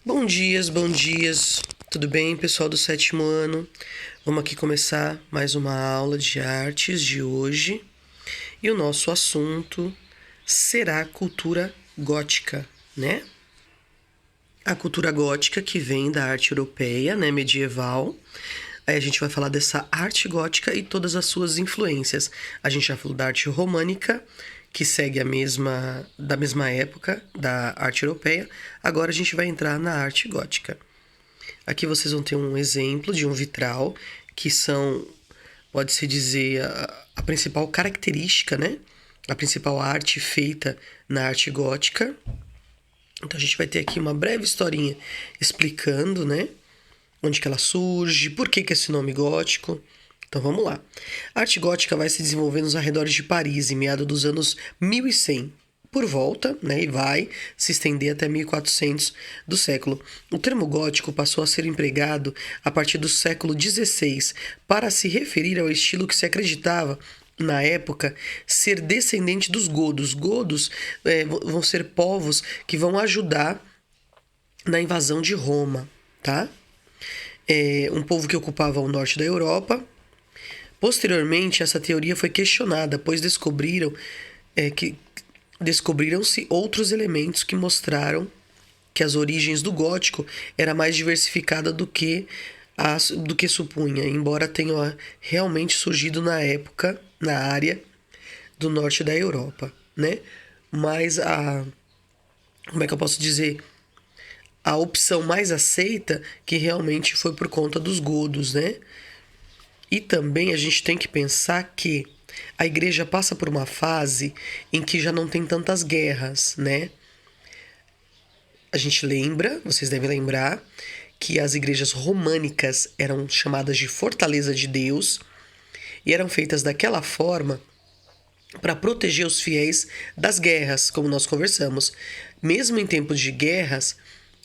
Bom dias. Tudo bem, pessoal do sétimo ano? Vamos aqui começar mais uma aula de artes de hoje. E o nosso assunto será cultura gótica, né? A cultura gótica que vem da arte europeia, né, medieval. Aí a gente vai falar dessa arte gótica e todas as suas influências. A gente já falou da arte românica, que segue da mesma época da arte europeia. Agora a gente vai entrar na arte gótica. Aqui vocês vão ter um exemplo de um vitral, que pode-se dizer, a principal característica, né? A principal arte feita na arte gótica. Então a gente vai ter aqui uma breve historinha explicando, né? Onde que ela surge, por que esse nome gótico. Então vamos lá. A arte gótica vai se desenvolver nos arredores de Paris, em meados dos anos 1100, por volta, né, e vai se estender até 1400 do século. O termo gótico passou a ser empregado a partir do século XVI para se referir ao estilo que se acreditava, na época, ser descendente dos godos. Godos vão ser povos que vão ajudar na invasão de Roma, tá? Um povo que ocupava o norte da Europa. Posteriormente, essa teoria foi questionada, pois descobriram-se outros elementos que mostraram que as origens do gótico era mais diversificada do que supunha, embora tenha realmente surgido na época, na área do norte da Europa, né? Mas como é que eu posso dizer? A opção mais aceita que realmente foi por conta dos godos, né? E também a gente tem que pensar que a igreja passa por uma fase em que já não tem tantas guerras, né? A gente lembra, vocês devem lembrar, que as igrejas românicas eram chamadas de Fortaleza de Deus e eram feitas daquela forma para proteger os fiéis das guerras, como nós conversamos. Mesmo em tempos de guerras,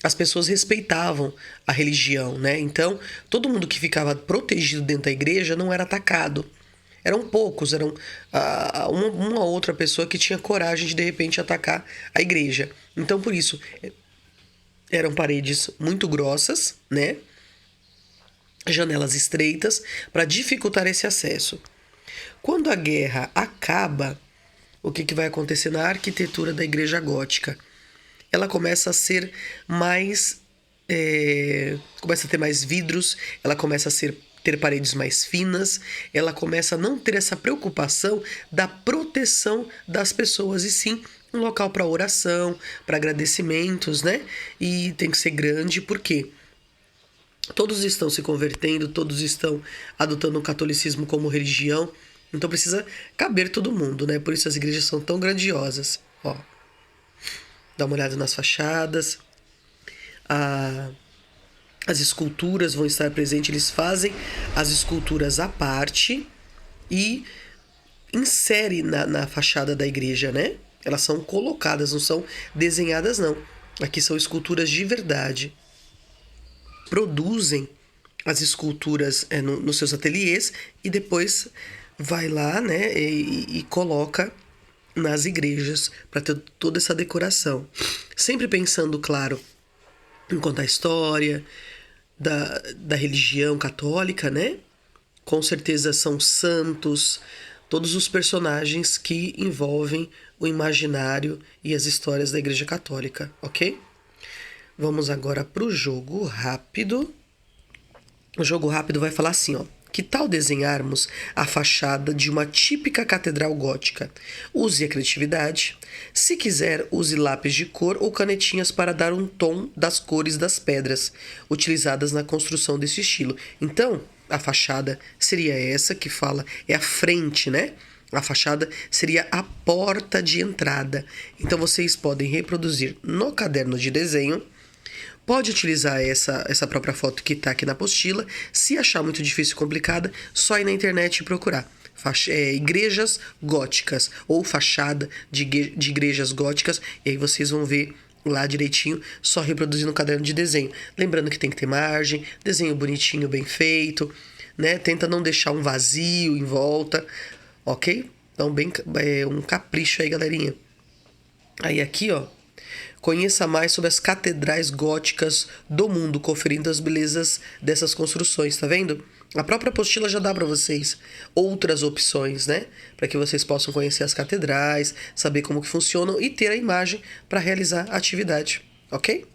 as pessoas respeitavam a religião, né? Então, todo mundo que ficava protegido dentro da igreja não era atacado. Eram poucos, eram uma outra pessoa que tinha coragem de repente atacar a igreja. Então, por isso, eram paredes muito grossas, né? Janelas estreitas, para dificultar esse acesso. Quando a guerra acaba, o que vai acontecer na arquitetura da igreja gótica? Ela começa a ser mais... começa a ter mais vidros, ela começa a ter paredes mais finas, ela começa a não ter essa preocupação da proteção das pessoas, e sim um local para oração, para agradecimentos, né? E tem que ser grande, porque todos estão se convertendo, todos estão adotando o catolicismo como religião, então precisa caber todo mundo, né? Por isso as igrejas são tão grandiosas, ó. Dá uma olhada nas fachadas. As esculturas vão estar presentes. Eles fazem as esculturas à parte e inserem na fachada da igreja, né? Elas são colocadas, não são desenhadas, não. Aqui são esculturas de verdade. Produzem as esculturas nos seus ateliês e depois vai lá, né, e coloca nas igrejas para ter toda essa decoração. Sempre pensando, claro, em contar a história da religião católica, né? Com certeza são santos, todos os personagens que envolvem o imaginário e as histórias da igreja católica, ok? Vamos agora para o jogo rápido. O jogo rápido vai falar assim, ó. Que tal desenharmos a fachada de uma típica catedral gótica? Use a criatividade. Se quiser, use lápis de cor ou canetinhas para dar um tom das cores das pedras utilizadas na construção desse estilo. Então, a fachada seria essa que fala, é a frente, né? A fachada seria a porta de entrada. Então, vocês podem reproduzir no caderno de desenho. Pode utilizar essa própria foto que está aqui na apostila. Se achar muito difícil e complicada, só ir na internet e procurar. Igrejas góticas ou fachada de igrejas góticas. E aí vocês vão ver lá direitinho, só reproduzir no caderno de desenho. Lembrando que tem que ter margem, desenho bonitinho, bem feito, né? Tenta não deixar um vazio em volta, ok? Então, um capricho aí, galerinha. Aí aqui, ó, Conheça mais sobre as catedrais góticas do mundo, conferindo as belezas dessas construções, tá vendo? A própria apostila já dá para vocês outras opções, né? Para que vocês possam conhecer as catedrais, saber como que funcionam e ter a imagem para realizar a atividade, ok?